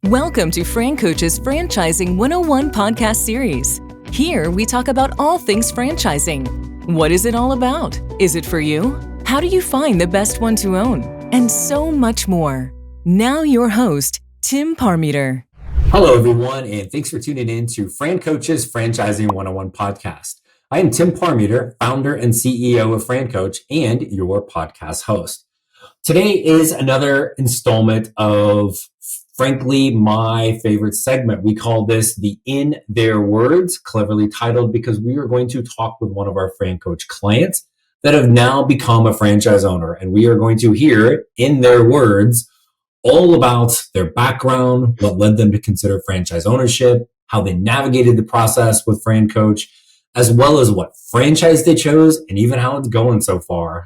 Welcome to FranCoach's Franchising 101 podcast series. Here we talk about all things franchising. What is it all about? Is it for you? How do you find the best one to own? And so much more. Now your host, Tim Parmeter. Hello, everyone, and thanks for tuning in to FranCoach's Franchising 101 podcast. I am Tim Parmeter, founder and CEO of FranCoach and your podcast host. Today is another installment of, frankly, my favorite segment. We call this the In Their Words, cleverly titled because we are going to talk with one of our FranCoach clients that have now become a franchise owner. And we are going to hear, in their words, all about their background, what led them to consider franchise ownership, how they navigated the process with FranCoach, as well as what franchise they chose, and even how it's going so far.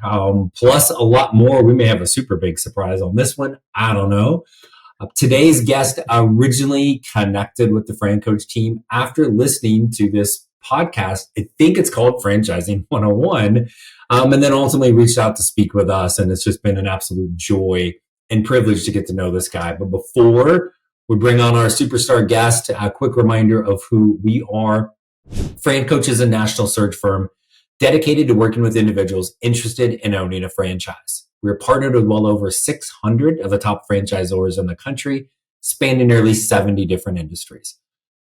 Plus a lot more. We may have a super big surprise on this one. I don't know. Today's guest originally connected with the FranCoach team after listening to this podcast. I think it's called Franchising 101, and then ultimately reached out to speak with us. And it's just been an absolute joy and privilege to get to know this guy. But before we bring on our superstar guest, a quick reminder of who we are. FranCoach is a national search firm dedicated to working with individuals interested in owning a franchise. We're partnered with well over 600 of the top franchisors in the country, spanning nearly 70 different industries.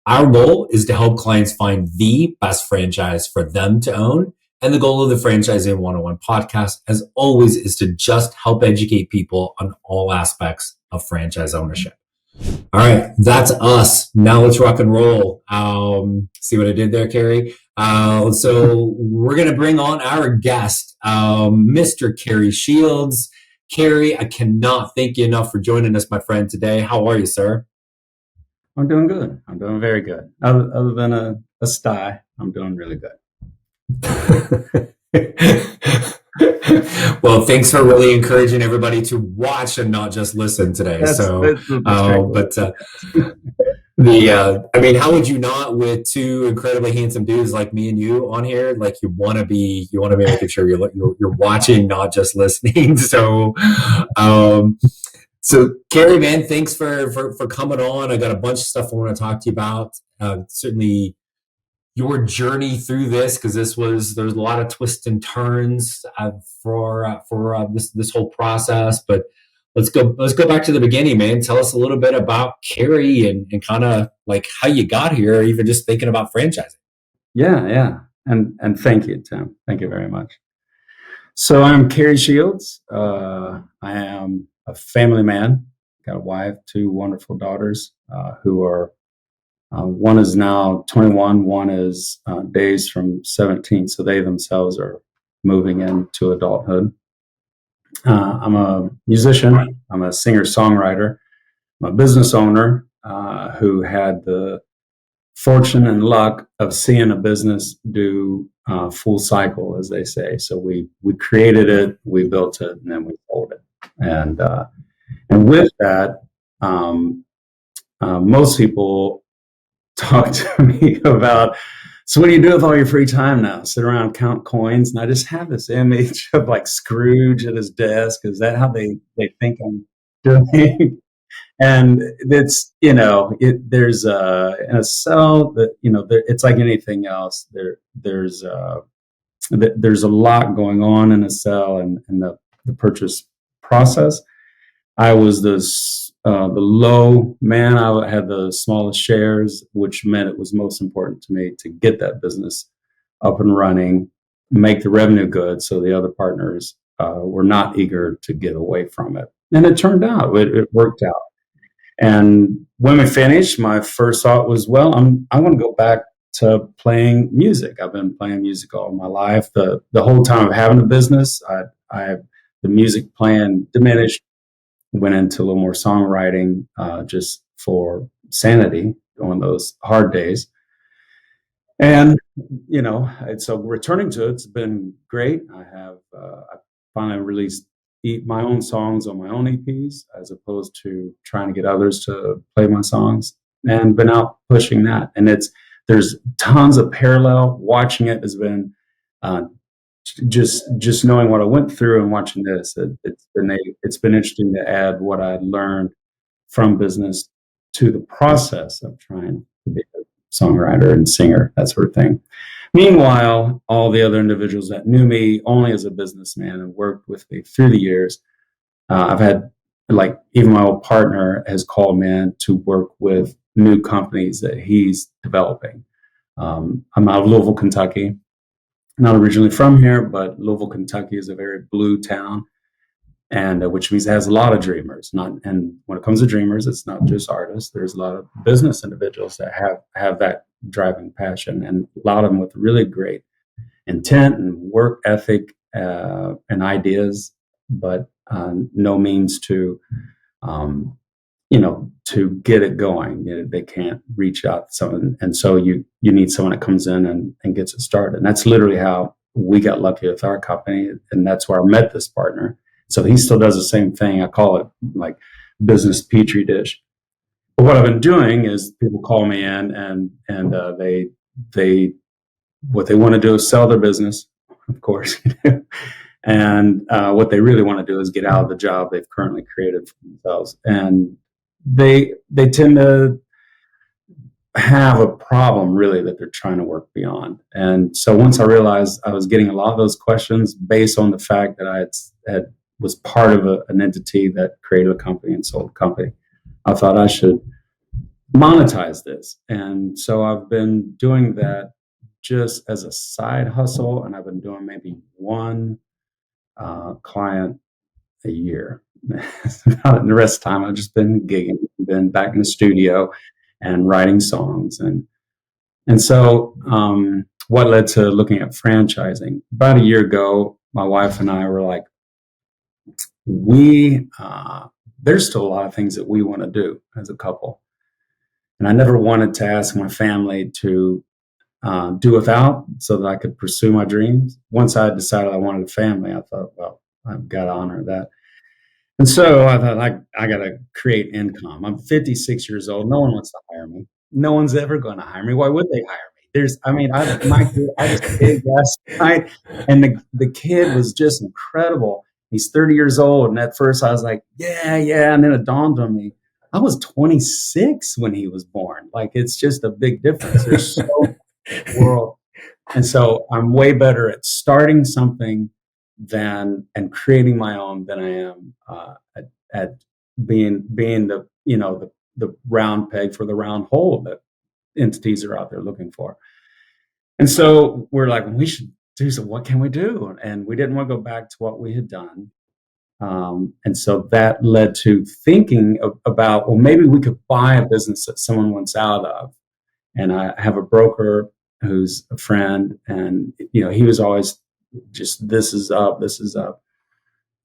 Our goal is to help clients find the best franchise for them to own. And the goal of the Franchising 101 podcast, as always, is to just help educate people on all aspects of franchise ownership. All right, that's us. Now let's rock and roll. See what I did there, Cary? So we're going to bring on our guest, Mr. Cary Shields. Cary, I cannot thank you enough for joining us, my friend, today. How are you, sir? I'm doing good. I'm doing very good. Other than a sty, I'm doing really good. Well, thanks for really encouraging everybody to watch and not just listen today. How would you not, with two incredibly handsome dudes like me and you on here? Like you want to be making sure you're watching, not just listening. So Cary, man, thanks for coming on. I got a bunch of stuff I want to talk to you about. Certainly your journey through this, because there's a lot of twists and turns for this whole process. But let's go back to the beginning, man. Tell us a little bit about Cary and kind of like how you got here, or even just thinking about franchising. Yeah. And thank you, Tim. Thank you very much. So I'm Cary Shields. I am a family man. Got a wife, two wonderful daughters who are one is now 21, one is days from 17. So they themselves are moving into adulthood. I'm a musician. I'm a singer-songwriter. I'm a business owner who had the fortune and luck of seeing a business do full cycle, as they say. So we created it, we built it, and then we sold it. And with that, most people talk to me about, so what do you do with all your free time now? Sit around, count coins. And I just have this image of like Scrooge at his desk. Is that how they think I'm doing? And it's, there's in a cell that, it's like anything else. There's a lot going on in a cell and the purchase process. I was the low man. I had the smallest shares, which meant it was most important to me to get that business up and running, make the revenue good, so the other partners were not eager to get away from it. And it turned out, it worked out. And when we finished, my first thought was, well, I want to go back to playing music. I've been playing music all my life. The whole time of having a business, the music playing diminished. Went into a little more songwriting just for sanity on those hard days. And, so returning to it's been great. I finally released my own songs on my own EPs as opposed to trying to get others to play my songs, and been out pushing that. And there's tons of parallel. Watching it has been just knowing what I went through and watching this. It's been interesting to add what I learned from business to the process of trying to be a songwriter and singer, that sort of thing. Meanwhile, all the other individuals that knew me only as a businessman and worked with me through the years, I've had, like, even my old partner has called me in to work with new companies that he's developing. I'm out of Louisville, Kentucky. Not originally from here, but Louisville, Kentucky is a very blue town, and which means it has a lot of dreamers. And when it comes to dreamers, it's not just artists. There's a lot of business individuals that have that driving passion, and a lot of them with really great intent and work ethic and ideas, but no means to to get it going. They can't reach out to someone. And so you need someone that comes in and gets it started. And that's literally how we got lucky with our company. And that's where I met this partner. So he still does the same thing. I call it like business petri dish. But what I've been doing is people call me in and they what they want to do is sell their business, of course. And what they really want to do is get out of the job they've currently created for themselves. And they tend to have a problem, really, that they're trying to work beyond. And so once I realized I was getting a lot of those questions based on the fact that I was part of an entity that created a company and sold a company, I thought I should monetize this. And so I've been doing that just as a side hustle, and I've been doing maybe one client a year. The rest of the time I've just been gigging, been back in the studio and writing songs. And so what led to looking at franchising? About a year ago, my wife and I were like, there's still a lot of things that we want to do as a couple. And I never wanted to ask my family to do without so that I could pursue my dreams. Once I decided I wanted a family, I thought, well, I've got to honor that. And so I thought, I got to create income. I'm 56 years old. No one wants to hire me. No one's ever going to hire me. Why would they hire me? I just kid last night, and the kid was just incredible. He's 30 years old. And at first I was like, yeah. And then it dawned on me, I was 26 when he was born. Like, it's just a big difference. There's so much in the world. And so I'm way better at starting something and creating my own than I am at being the round peg for the round hole that entities are out there looking for. And so we're like, we should do so. What can we do? And we didn't want to go back to what we had done. And so that led to thinking about, well, maybe we could buy a business that someone wants out of. And I have a broker who's a friend, and he was always just, this is up.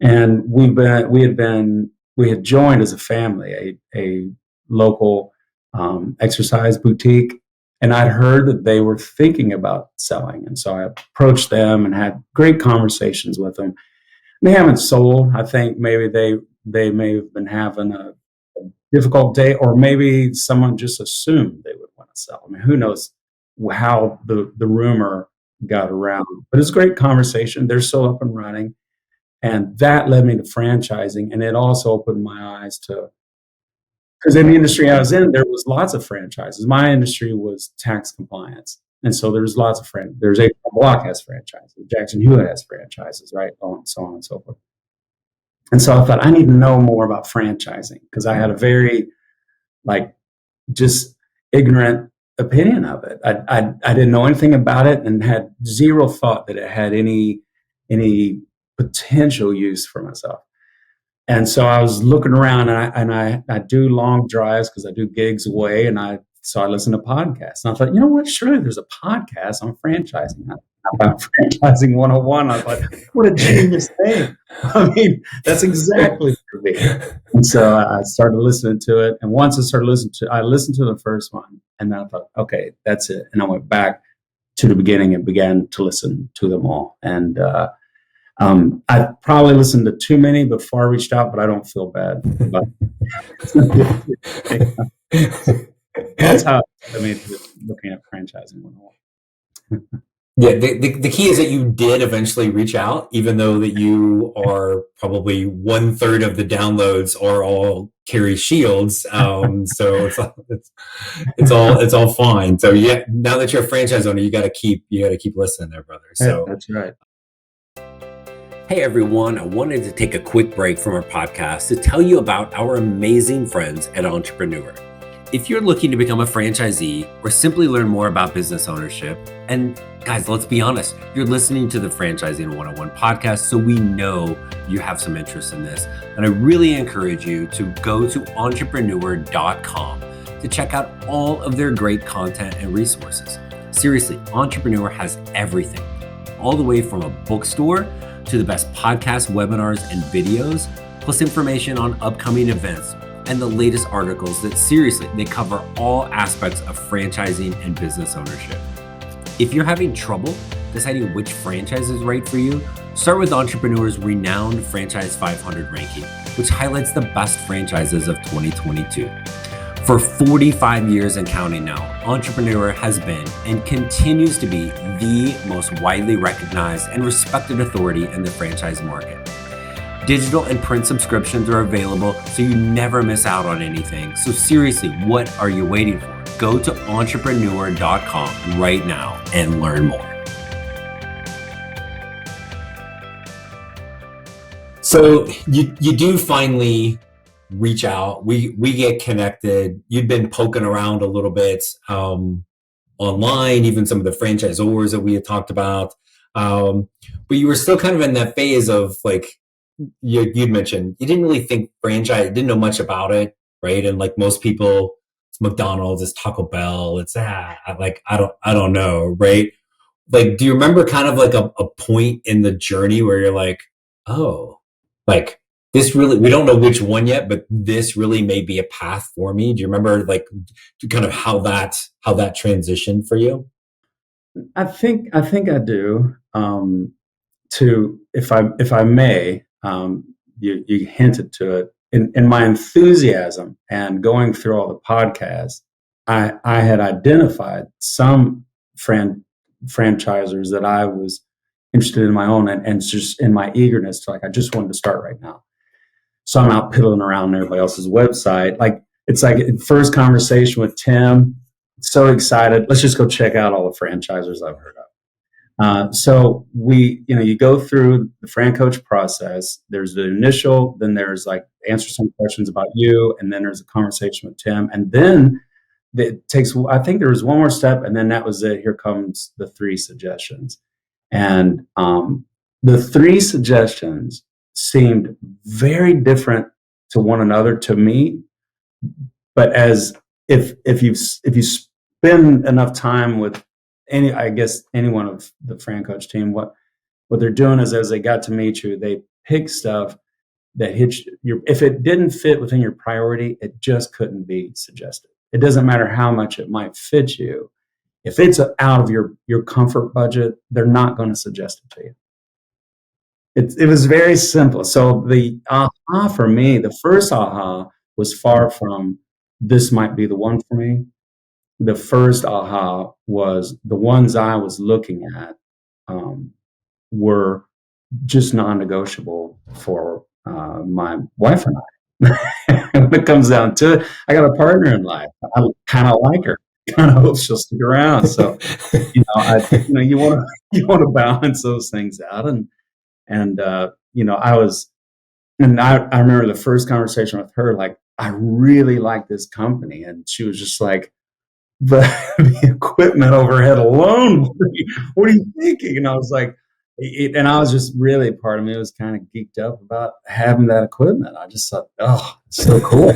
And we had joined as a family a local exercise boutique, and I'd heard that they were thinking about selling. And so I approached them and had great conversations with them. They haven't sold. I think maybe they may have been having a difficult day, or maybe someone just assumed they would want to sell. I mean, who knows how the rumor got around, but it's a great conversation. They're still up and running. And that led me to franchising. And it also opened my eyes to, because in the industry I was in, there was lots of franchises. My industry was tax compliance. And so there's lots of there's A Block has franchises, Jackson Hewitt has franchises, right? And so on and so forth. And so I thought, I need to know more about franchising, because I had a very just ignorant opinion of it. I didn't know anything about it and had zero thought that it had any potential use for myself. And so I was looking around, and I do long drives because I do gigs away, and so I listened to podcasts. And I thought, you know what? Surely there's a podcast on franchising. About Franchising 101. I thought, what a genius thing. I mean, that's exactly for me. And so I started listening to it. And once I listened to the first one, and then I thought, okay, that's it. And I went back to the beginning and began to listen to them all. And I probably listened to too many before I reached out, but I don't feel bad. That's how I made looking at Franchising 101. Yeah, the key is that you did eventually reach out, even though that you are probably one third of the downloads are all Cary Shields. So it's all fine. So yeah, now that you're a franchise owner, you got to keep listening there, brother. So That's right. hey everyone, I wanted to take a quick break from our podcast to tell you about our amazing friends at Entrepreneur. If you're looking to become a franchisee or simply learn more about business ownership, and guys, let's be honest, you're listening to the Franchising 101 podcast, so we know you have some interest in this. And I really encourage you to go to entrepreneur.com to check out all of their great content and resources. Seriously, Entrepreneur has everything, all the way from a bookstore to the best podcasts, webinars, and videos, plus information on upcoming events and the latest articles that seriously, they cover all aspects of franchising and business ownership. If you're having trouble deciding which franchise is right for you, start with Entrepreneur's renowned Franchise 500 ranking, which highlights the best franchises of 2022. For 45 years and counting now, Entrepreneur has been and continues to be the most widely recognized and respected authority in the franchise market. Digital and print subscriptions are available, so you never miss out on anything. So seriously, what are you waiting for? Go to entrepreneur.com right now and learn more. So you do finally reach out. We get connected. You'd been poking around a little bit online, even some of the franchisors that we had talked about. But you were still kind of in that phase of like, you'd mentioned you didn't really think franchise, didn't know much about it, right? And like most people, it's McDonald's, it's Taco Bell, it's I don't know, right? Like, do you remember kind of like a point in the journey where you're like, oh, like this really, we don't know which one yet, but this really may be a path for me. Do you remember like kind of how that transitioned for you? I think I do. To if I may, you hinted to it in my enthusiasm and going through all the podcasts. I had identified some franchisers that I was interested in my own, and just in my eagerness to like I just wanted to start right now. So I'm out piddling around on everybody else's website. Like it's like first conversation with Tim. So excited. Let's just go check out all the franchisers I've heard of. So you go through the FranCoach process. There's the initial, then there's like answer some questions about you, and then there's a conversation with Tim, and then it takes. I think there was one more step, and then that was it. Here comes the 3 suggestions, and the 3 suggestions seemed very different to one another to me. But as if you spend enough time with any one of the FranCoach team, what they're doing is as they got to meet you, they pick stuff that hits your. If it didn't fit within your priority, it just couldn't be suggested. It doesn't matter how much it might fit you. If it's out of your comfort budget, they're not going to suggest it to you. It was very simple. So the aha for me, the first aha was far from this might be the one for me. The first aha was the ones I was looking at were just non-negotiable for my wife and I. When it comes down to it, I got a partner in life. I kind of like her. Kind of hope she'll stick around. So, you want to balance those things out, and I remember the first conversation with her. Like, I really like this company, and she was just like, the equipment overhead alone. What are you thinking? And I was like, and I was just really, part of me was kind of geeked up about having that equipment. I just thought, oh, it's so cool.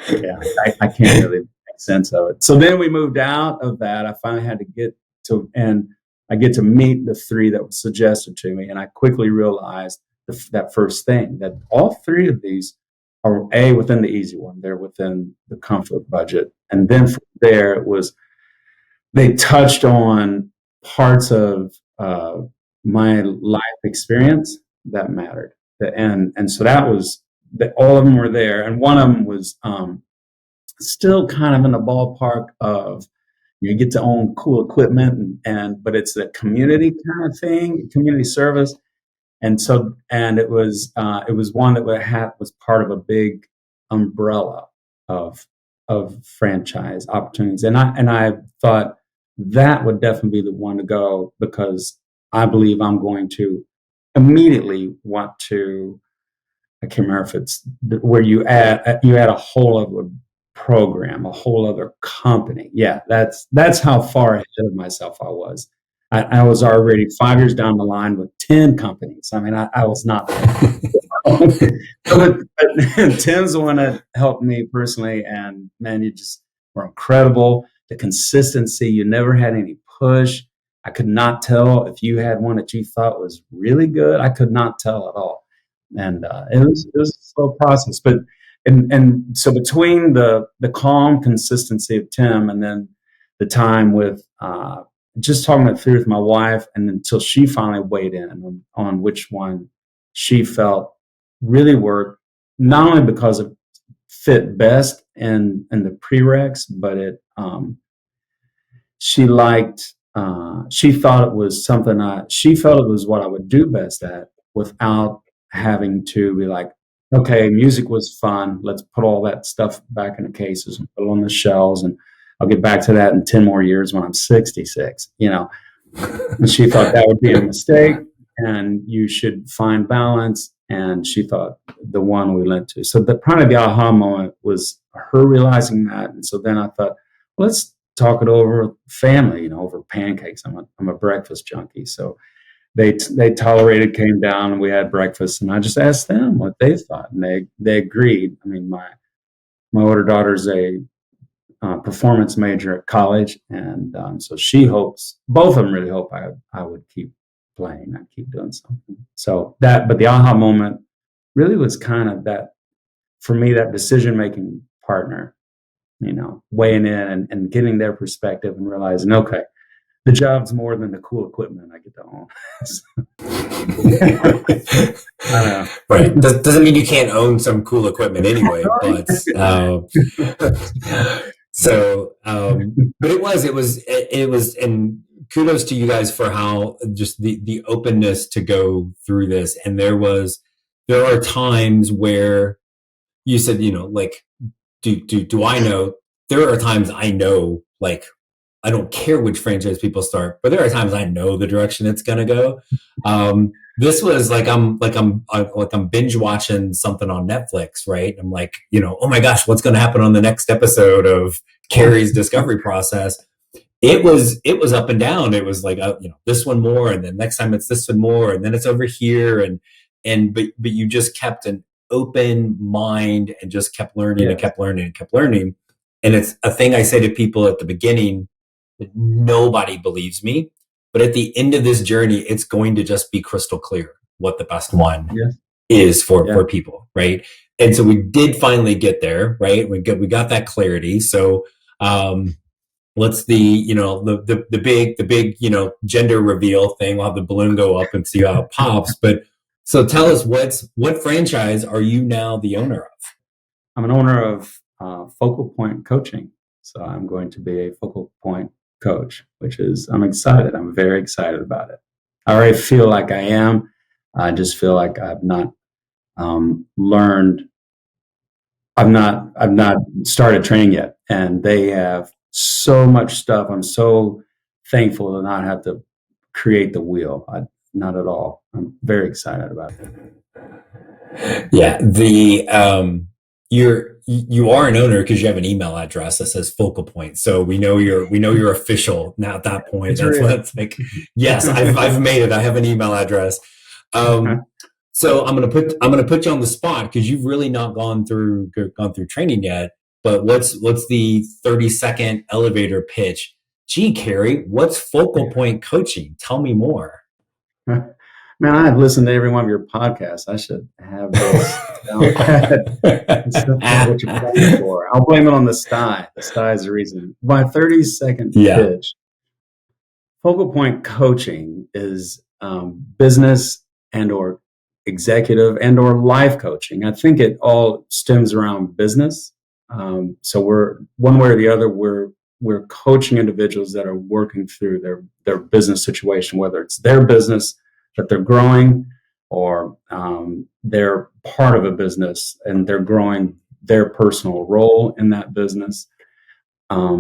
Yeah, I can't really make sense of it. So then we moved out of that. I finally had to get to, and I get to meet the 3 that was suggested to me. And I quickly realized that first thing, that all 3 of these are within the easy one. They're within the comfort budget. And then from there, it was, they touched on parts of my life experience that mattered. And so that was, all of them were there. And one of them was still kind of in the ballpark of, you get to own cool equipment, but it's a community kind of thing, community service. And it was one that was part of a big umbrella of franchise opportunities. And I thought that would definitely be the one to go, because I believe I'm going to immediately want to. I can't remember if it's where you add a whole other program, a whole other company. Yeah, that's how far ahead of myself I was. I was already 5 years down the line with 10 companies. I mean, I was not there. but Tim's the one that helped me personally, and man, you just were incredible. The consistency, you never had any push. I could not tell if you had one that you thought was really good. I could not tell at all. And it was a slow process, but and so between the calm consistency of Tim, and then the time with just talking it through with my wife, and until she finally weighed in on which one she felt really worked, not only because it fit best in the prereqs, but she liked, she thought it was something she felt it was what I would do best at, without having to be like, okay, music was fun. Let's put all that stuff back in the cases and put it on the shelves, and I'll get back to that in 10 more years when I'm 66, And she thought that would be a mistake, and you should find balance. And she thought the one we went to. So probably the aha moment was her realizing that. And so then I thought, well, let's talk it over with family, over pancakes. I'm a breakfast junkie. So they tolerated, came down, and we had breakfast, and I just asked them what they thought, and they agreed. I mean, my older daughter's a performance major at college, and so she hopes, both of them really hope I would keep playing, I keep doing something. So but the aha moment really was kind of that, for me, that decision-making partner, weighing in and getting their perspective and realizing, okay, the job's more than the cool equipment I get to own. I know. Right. Doesn't mean you can't own some cool equipment anyway, but but it was, and kudos to you guys for how just the openness to go through this. And there are times where you said, like, do I know? There are times I know, like, I don't care which franchise people start, but there are times I know the direction it's going to go. This was like I'm binge watching something on Netflix, right? I'm like, oh my gosh, what's going to happen on the next episode of Cary's discovery process? It was up and down. It was like, this one more, and then next time it's this one more, and then it's over here, but you just kept an open mind and just kept learning and kept learning and kept learning. And it's a thing I say to people at the beginning. Nobody believes me, but at the end of this journey, it's going to just be crystal clear what the best one is for people, right? And so we did finally get there, right? We got that clarity. So what's the big gender reveal thing? We'll have the balloon go up and see how it pops. But so tell us, what franchise are you now the owner of? I'm an owner of Focal Point Coaching. So I'm going to be a Focal Point coach, I'm excited. I'm very excited about it. I already feel like I am. I just feel like I've not learned. I've not started training yet, and they have so much stuff. I'm so thankful to not have to create the wheel. Not at all. I'm very excited about it. Yeah, you are an owner because you have an email address that says Focal Point, so we know you're official now at that point. That's what it's like. Yes, I've made it. I have an email address. So I'm gonna put you on the spot because you've really not gone through training yet. But what's the 30-second elevator pitch? Gee, Cary, what's Focal Point Coaching? Tell me more. Man, I've listened to every one of your podcasts. I should have this down pat. What you're playing for. I'll blame it on the sty. The sty is the reason. My 30-second pitch. Focal Point Coaching is business and or executive and or life coaching. I think it all stems around business. So we're one way or the other, we're we're coaching individuals that are working through their business situation, whether it's their business that they're growing, or they're part of a business and they're growing their personal role in that business. I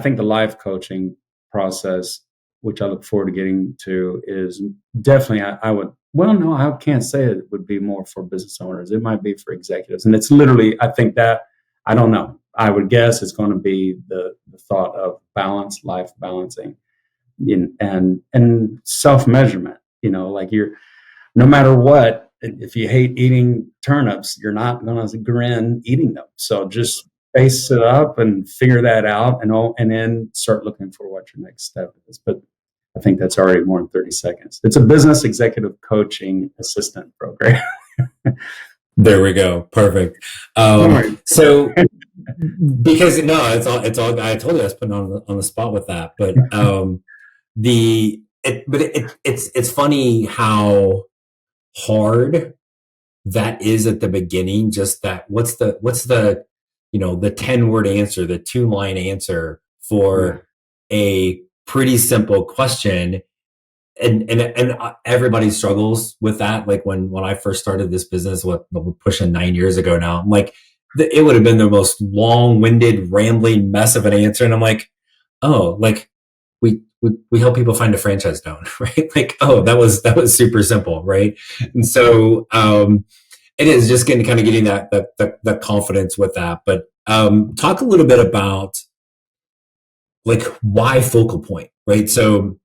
think the life coaching process, which I look forward to getting to, is definitely, I can't say it would be more for business owners. It might be for executives. And it's literally, I think that, I don't know. I would guess it's going to be the thought of balance, life balancing, and self-measurement. Like no matter what, if you hate eating turnips, you're not going to grin eating them. So just face it up and figure that out, and then start looking for what your next step is. But I think that's already more than 30 seconds. It's a business executive coaching assistant program. There we go. Perfect. So because it's all, I told you I was putting on the spot with that, but it's funny how hard that is at the beginning. Just that, what's the the 10-word answer, the 2-line answer for a pretty simple question. And everybody struggles with that. Like when I first started this business, pushing 9 years ago now, I'm like, it would have been the most long-winded, rambling mess of an answer. And I'm like, oh, like we help people find a franchise zone, right? Like, oh, that was super simple, right? And so it is just getting that confidence with that. But talk a little bit about like why focal point, right? So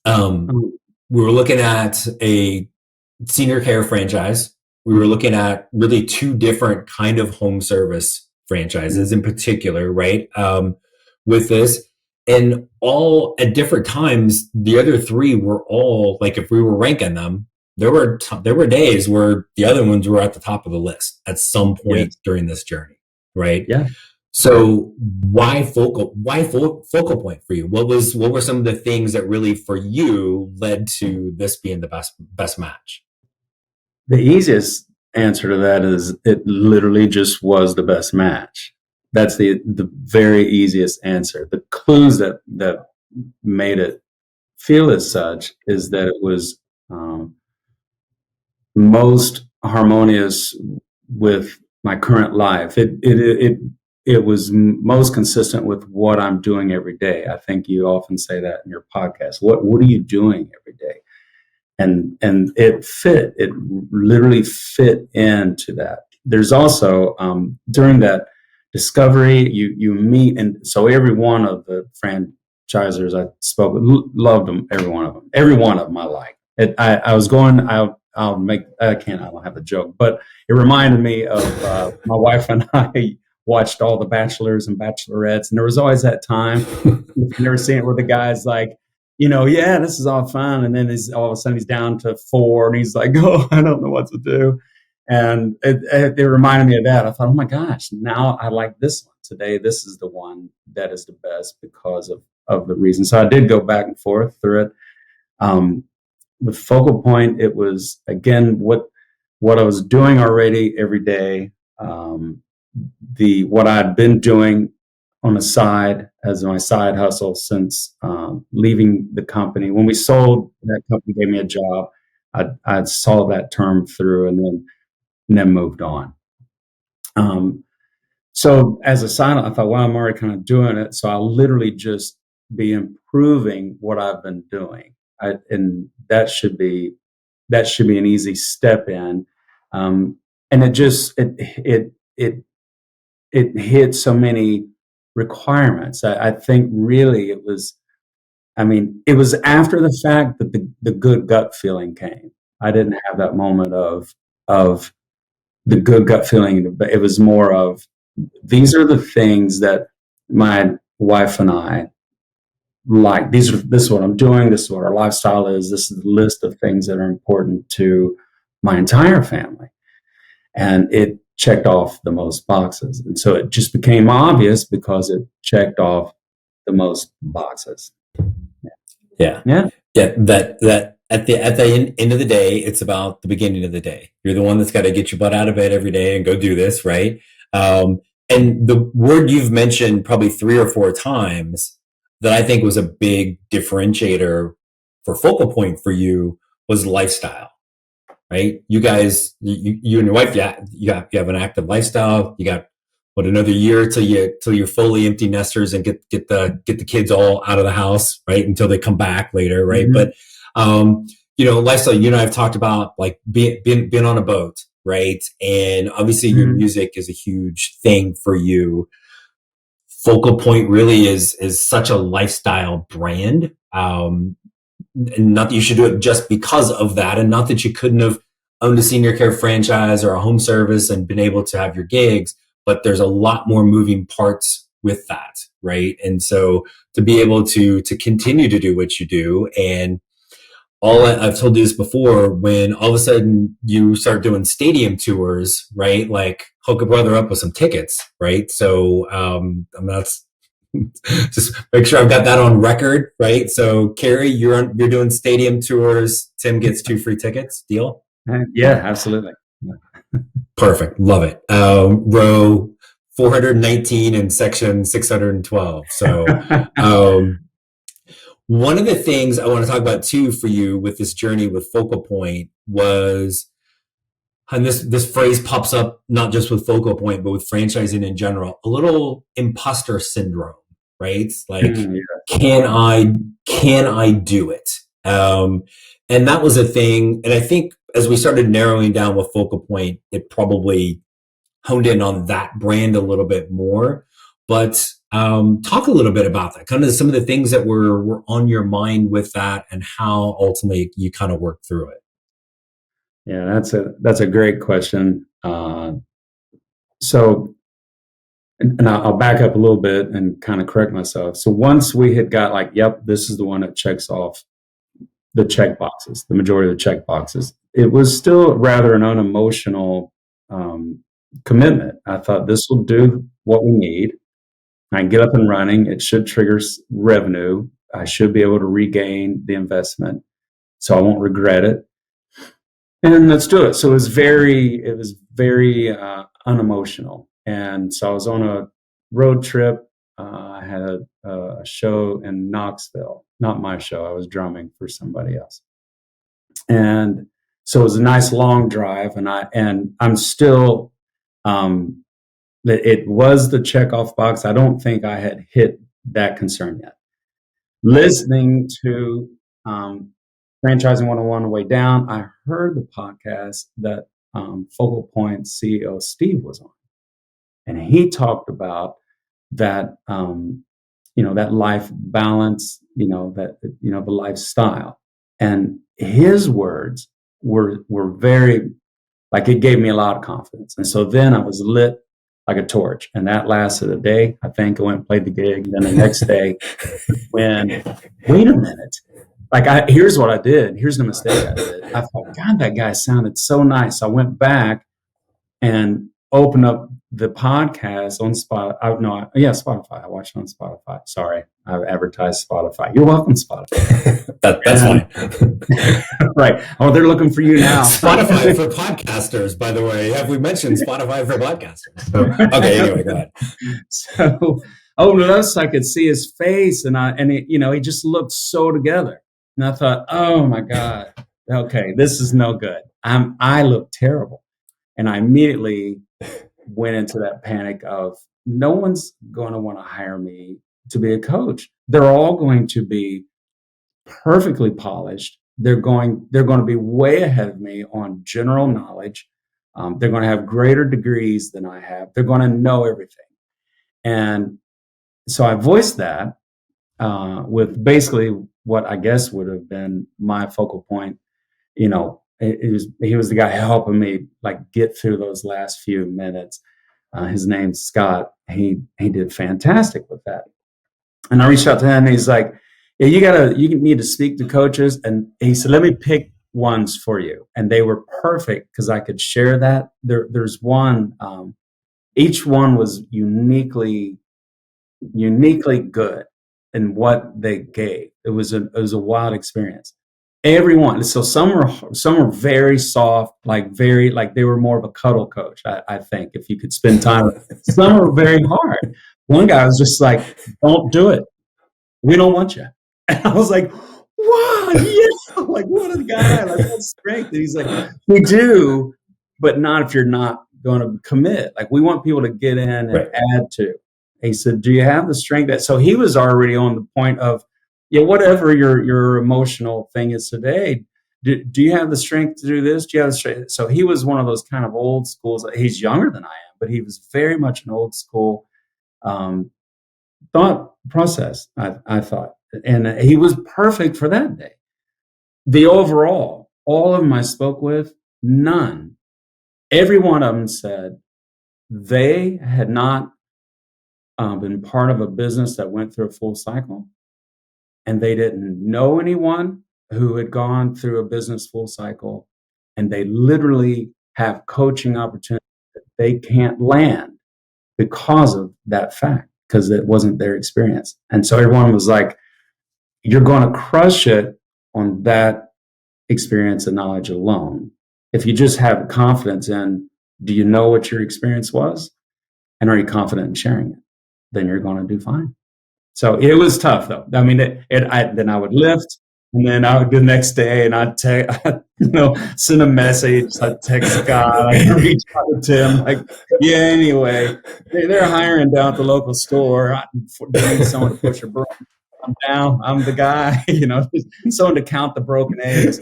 we were looking at a senior care franchise. We were looking at really 2 different kind of home service franchises in particular, right? With this, and all at different times, the other 3 were all, like, if we were ranking them, there were days where the other ones were at the top of the list at some point during this journey, right? Yeah. So why focal point for you? What were some of the things that really for you led to this being the best match? The easiest answer to that is it literally just was the best match. That's the very easiest answer. The clues that made it feel as such is that it was most harmonious with my current life. It was most consistent with what I'm doing every day. I think you often say that in your podcast. What are you doing every day? And it literally fit into that. There's also during that discovery, you meet, and so every one of the franchisors I spoke with, loved them, every one of them I like. I don't have a joke, but it reminded me of my wife and I watched all the Bachelors and Bachelorettes, and there was always that time, you've never seen it, where the guy's like, this is all fun. And then all of a sudden he's down to 4 and he's like, oh, I don't know what to do. And it reminded me of that. I thought, oh my gosh, now I like this one today. This is the one that is the best because of the reason. So I did go back and forth through it. With focal point, it was, again, what I was doing already every day, what I'd been doing on the side as my side hustle since leaving the company. When we sold, that company gave me a job. I saw that term through and then moved on. So as a side, I thought, well, I'm already kind of doing it. So I'll literally just be improving what I've been doing. And that should be an easy step in. And it hit so many requirements. I think really it was after the fact that the good gut feeling came. I didn't have that moment of the good gut feeling, but it was more of, these are the things that my wife and I like. This is what I'm doing. This is what our lifestyle is. This is the list of things that are important to my entire family. And it checked off the most boxes. And so it just became obvious because it checked off the most boxes. Yeah. That at the end of the day, it's about the beginning of the day. You're the one that's got to get your butt out of bed every day and go do this, right? And the word you've mentioned probably 3 or 4 times that I think was a big differentiator for Focal Point for you was lifestyle, right? You guys, you and your wife, you have an active lifestyle. You got another year till you're fully empty nesters and get the kids all out of the house, right? Until they come back later, right? Mm-hmm. But lifestyle. You and I have talked about like being on a boat, right? And obviously, your music is a huge thing for you. Focal Point really is such a lifestyle brand. And not that you should do it just because of that, and not that you couldn't have owned a senior care franchise or a home service and been able to have your gigs, but there's a lot more moving parts with that, right? And so to be able to continue to do what you do, and I've told you this before, when all of a sudden you start doing stadium tours, right? Like hook a brother up with some tickets, right? So that's just make sure I've got that on record, right? So Cary, you're doing stadium tours. Tim gets 2 free tickets. Deal? Yeah, absolutely. Perfect. Love it. Row 419 and section 612. So one of the things I want to talk about too for you with this journey with Focal Point was, and this phrase pops up not just with Focal Point, but with franchising in general, a little imposter syndrome, right? Like, can I do it? And that was a thing. And I think as we started narrowing down with Focal Point, it probably honed in on that brand a little bit more. But talk a little bit about that, kind of some of the things that were on your mind with that, and how ultimately you kind of worked through it. Yeah, that's a great question. So, and I'll back up a little bit and kind of correct myself. So once we had got like, yep, this is the one that checks off the check boxes, the majority of the check boxes, it was still rather an unemotional commitment. I thought this will do what we need. I can get up and running. It should trigger revenue. I should be able to regain the investment, so I won't regret it. And let's do it. So it was very unemotional. And so I was on a road trip. I had a show in Knoxville, not my show. I was drumming for somebody else. And so it was a nice long drive. And I'm still, it was the checkoff box. I don't think I had hit that concern yet. Listening to Franchising 101 on the way down, I heard the podcast that Focal Point CEO Steve was on. And he talked about that, that life balance, the lifestyle. And his words were very, like, it gave me a lot of confidence. And so then I was lit like a torch. And that lasted a day. I think I went and played the gig. And then the next day, wait a minute. Like, here's what I did. Here's the mistake I did. I thought, God, that guy sounded so nice. I went back and opened up the podcast on Spotify. Spotify. I watched it on Spotify. Sorry, I've advertised Spotify. You're welcome, Spotify. That's fine. Right. Oh, they're looking for you now. Spotify for podcasters, by the way. Have we mentioned Spotify for podcasters? So, okay, anyway, go ahead. So, notice I could see his face, and he just looked so together. And I thought, oh my God, okay, this is no good. I look terrible. And I immediately went into that panic of, no one's going to want to hire me to be a coach. They're all going to be perfectly polished. They're going to be way ahead of me on general knowledge. They're going to have greater degrees than I have. They're going to know everything. And so I voiced that with basically what I guess would have been my Focal Point. He was the guy helping me like get through those last few minutes. His name's Scott. He did fantastic with that. And I reached out to him, and he's like, yeah, you need to speak to coaches. And he said, let me pick ones for you. And they were perfect because I could share that. There's one, each one was uniquely good in what they gave. It was a wild experience. Everyone. So some were very soft, like they were more of a cuddle coach. I think if you could spend time. Some were very hard. One guy was just like, "Don't do it. We don't want you." And I was like, "Wow, yeah!" Like, what a guy! Like, what strength! And he's like, "We do, but not if you're not going to commit. Like, we want people to get in and add to." And he said, "Do you have the strength?" So he was already on the point of, yeah, whatever your emotional thing is today, do you have the strength to do this? Do you have the strength? So he was one of those kind of old schools. He's younger than I am, but he was very much an old school thought process, I thought. And he was perfect for that day. The overall, all of them I spoke with, none, every one of them said they had not been part of a business that went through a full cycle. And they didn't know anyone who had gone through a business full cycle, and they literally have coaching opportunities that they can't land because of that fact, because it wasn't their experience. And so everyone was like, you're going to crush it on that experience and knowledge alone. If you just have confidence in, do you know what your experience was? And are you confident in sharing it? Then you're going to do fine. So it was tough, though. I mean, then I would lift, and then I would the next day, and I'd send a message. I'd text Scott, I'd reach out to Tim, like, yeah. Anyway, they're hiring down at the local store. I need someone to push a broom. I'm down. I'm the guy. Someone to count the broken eggs.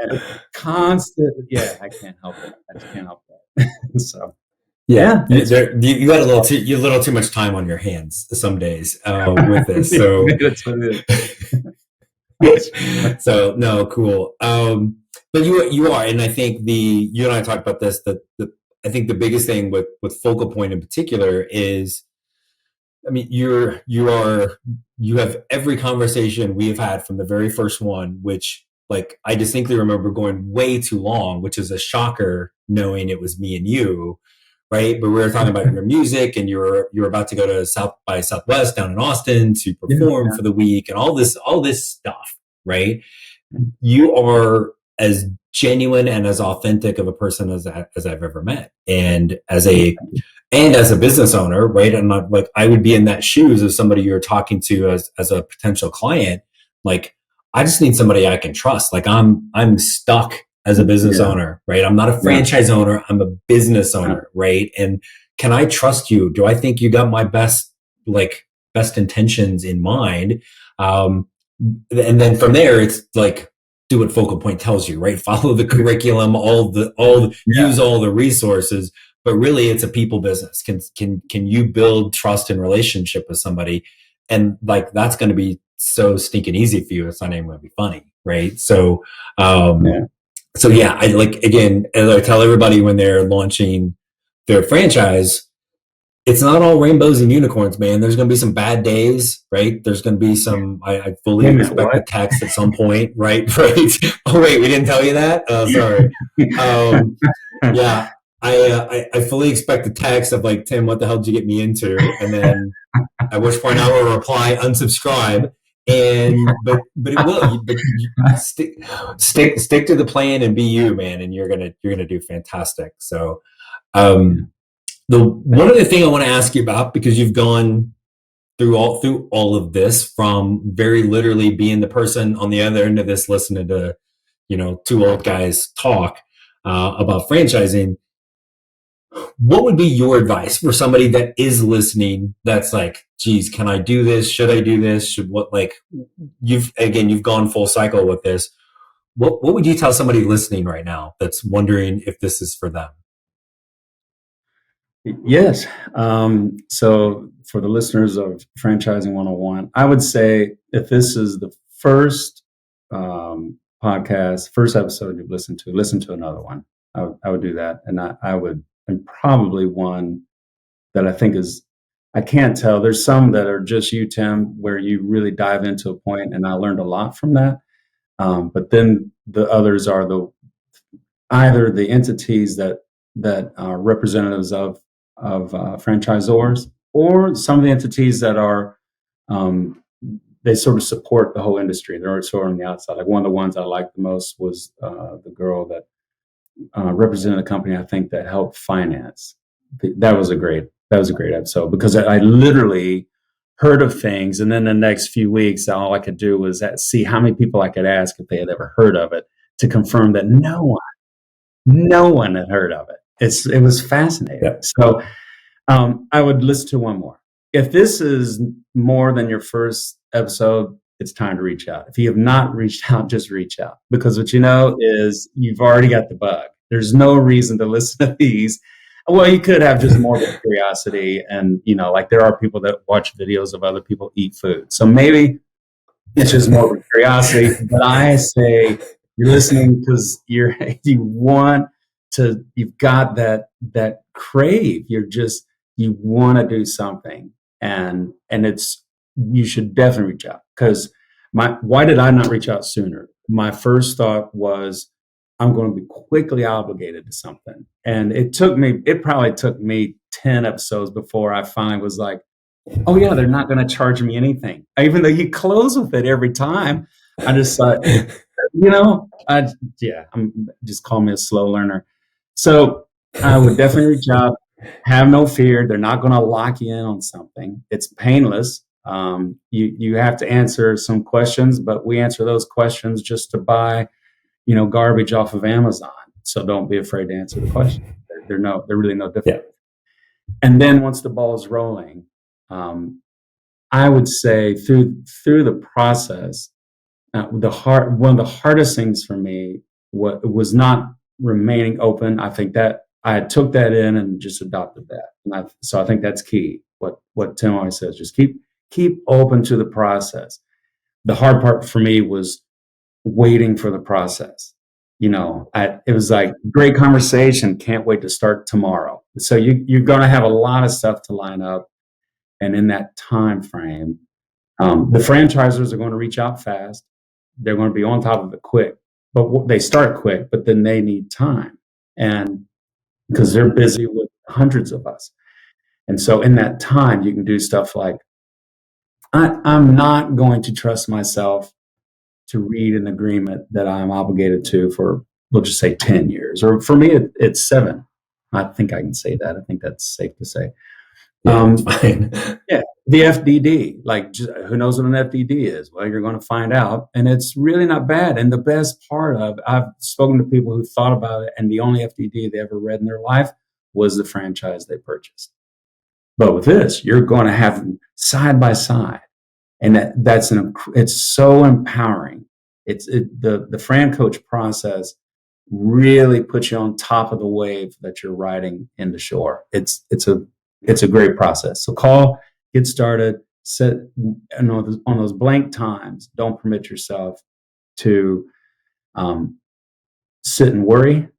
And constant. Yeah, I can't help it. I just can't help that. So. Yeah, you got a little too much time on your hands some days with this. So, so no, cool. But you are, and I think you and I talked about this. I think the biggest thing with Focal Point in particular is, I mean, you have every conversation we have had from the very first one, which, like, I distinctly remember going way too long, which is a shocker knowing it was me and you. Right. But we were talking about your music, and you're about to go to South by Southwest down in Austin to perform for the week, and all this stuff. Right. You are as genuine and as authentic of a person as I've ever met. And as a business owner. Right. And like, I would be in that shoes of somebody you're talking to as a potential client. Like, I just need somebody I can trust. Like, I'm stuck as a business owner, right? I'm not a franchise owner. I'm a business owner, right? And can I trust you? Do I think you got my best intentions in mind? And then from there, it's like, do what Focal Point tells you, right? Follow the curriculum, use all the resources, but really it's a people business. Can you build trust and relationship with somebody? And like, that's going to be so stinking easy for you. It's not even going to be funny, right? So, So yeah, I like, again, as I tell everybody when they're launching their franchise, it's not all rainbows and unicorns, man. There's going to be some bad days, right? There's going to be some, I fully expect a text at some point, right? Right. Oh, wait, we didn't tell you that? Oh, sorry. Yeah, I fully expect a text of like, Tim, what the hell did you get me into? And then at which point I will reply, unsubscribe. But it will. But you stick to the plan and be you, man, and you're gonna do fantastic. So, the one other thing I want to ask you about, because you've gone through all of this, from very literally being the person on the other end of this, listening to two old guys talk about franchising. What would be your advice for somebody that is listening that's like, geez, can I do this? Should I do this? You've gone full cycle with this. What would you tell somebody listening right now that's wondering if this is for them? Yes. So for the listeners of Franchising 101, I would say if this is the first podcast, first episode you've listened to, listen to another one. I would do that. And I would, and probably one that I think is, I can't tell. There's some that are just you, Tim, where you really dive into a point, and I learned a lot from that. But then the others are either the entities that are representatives of franchisors, or some of the entities that are they sort of support the whole industry. They're sort of on the outside. Like one of the ones I liked the most was the girl that represented the company, I think, that helped finance. That was a great episode, because I literally heard of things, and then the next few weeks, all I could do was see how many people I could ask if they had ever heard of it, to confirm that no one had heard of it. It was fascinating. Yeah. So I would listen to one more. If this is more than your first episode, it's time to reach out. If you have not reached out, just reach out, because what you know is you've already got the bug. There's no reason to listen to these. Well, you could have just morbid curiosity, and like there are people that watch videos of other people eat food. So maybe it's just morbid curiosity. But I say you're listening because you've got that crave. You want to do something, and you should definitely reach out. Because why did I not reach out sooner? My first thought was, I'm going to be quickly obligated to something. And it probably took me 10 episodes before I finally was like, oh yeah, they're not going to charge me anything. Even though you close with it every time, I just thought, just call me a slow learner. So I would definitely reach out. Have no fear. They're not going to lock you in on something. It's painless. You have to answer some questions, but we answer those questions just to buy garbage off of Amazon. So don't be afraid to answer the question. They're really no different. Yeah. And then once the ball is rolling, I would say through the process, one of the hardest things for me was not remaining open. I think that I took that in and just adopted that. So I think that's key. What Tim always says, just keep open to the process. The hard part for me was waiting for the process. It was like, great conversation, can't wait to start tomorrow. So you're going to have a lot of stuff to line up, and in that time frame, the franchisers are going to reach out fast. They're going to be on top of it quick, but they start quick, but then they need time, and because they're busy with hundreds of us. And so in that time, you can do stuff like, I'm not going to trust myself to read an agreement that I'm obligated to for, we'll just say 10 years, or for me, it's 7. I think I can say that. I think that's safe to say. Fine. Yeah. The FDD, who knows what an FDD is? Well, you're going to find out, and it's really not bad. And the best part I've spoken to people who thought about it, and the only FDD they ever read in their life was the franchise they purchased. But with this, you're going to have them side by side. And it's so empowering. The FranCoach process really puts you on top of the wave that you're riding into shore. It's a great process. So call, get started, set on those blank times. Don't permit yourself to sit and worry.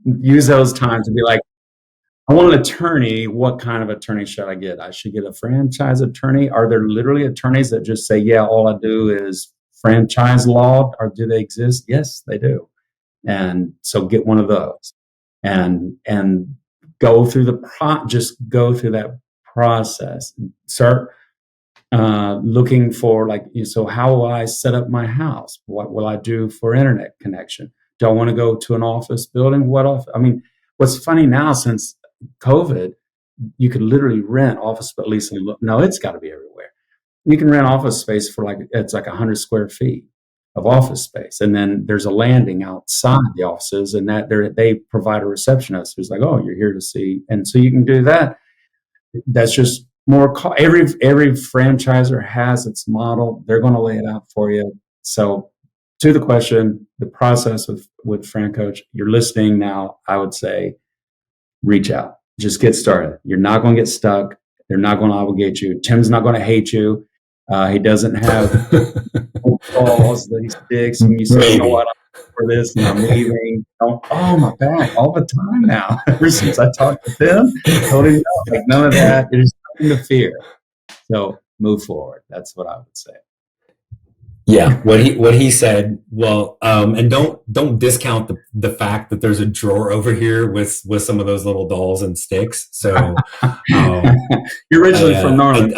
Use those times to be like, I want an attorney. What kind of attorney should I get? I should get a franchise attorney. Are there literally attorneys that just say, yeah, all I do is franchise law? Or do they exist? Yes, they do. And so get one of those and go through just go through that process. Start looking for so how will I set up my house? What will I do for internet connection? Do I want to go to an office building? What's funny now, since COVID, you could literally rent office, but at least it's got to be everywhere. You can rent office space for it's 100 square feet of office space, and then there's a landing outside the offices, and they provide a receptionist who's like, oh, you're here to see, and so you can do that. That's just more. Every franchisor has its model. They're going to lay it out for you. So, to the question, the process with FranCoach, you're listening now. I would say, reach out. Just get started. You're not going to get stuck. They're not going to obligate you. Tim's not going to hate you. He doesn't have calls that he sticks, and you say, you know what, I'm for this, and I'm leaving. Oh, my back, all the time now. Ever since I talked to Tim, told him none of that. There's nothing to fear. So move forward. That's what I would say. Yeah, what he said. Well, and don't discount the fact that there's a drawer over here with some of those little dolls and sticks. So you're originally from Northern.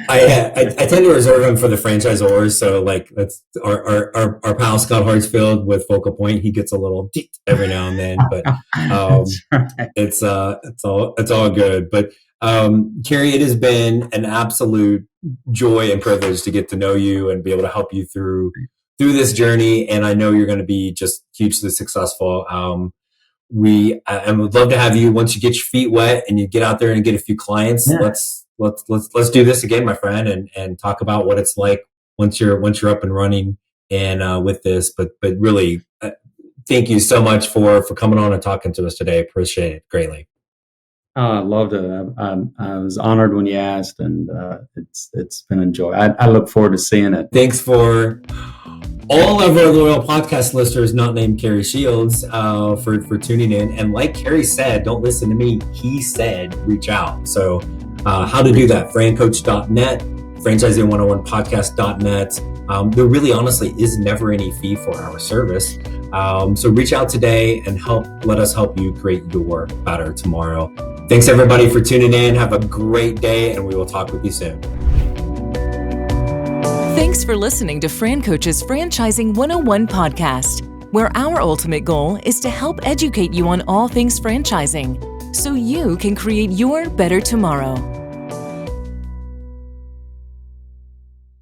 I tend to reserve them for the franchisors. So like that's our pal Scott Hartsfield with Focal Point. He gets a little deep every now and then, but That's right. it's all good. But Cary, it has been an absolute joy and privilege to get to know you and be able to help you through this journey. And I know you're going to be just hugely successful. I would love to have you once you get your feet wet and you get out there and get a few clients. Yeah. Let's do this again, my friend, and talk about what it's like once you're up and running and with this. But really, thank you so much for coming on and talking to us today. Appreciate it greatly. I loved it. I was honored when you asked, and it's been a joy. I look forward to seeing it. Thanks for all of our loyal podcast listeners not named Cary Shields for tuning in. And like Cary said, don't listen to me. He said reach out. So how to do that, FranCoach.net, franchising101podcast.net. There really honestly is never any fee for our service. So reach out today and let us help you create your better tomorrow. Thanks everybody for tuning in. Have a great day and we will talk with you soon. Thanks for listening to FranCoach's Franchising 101 podcast, where our ultimate goal is to help educate you on all things franchising so you can create your better tomorrow.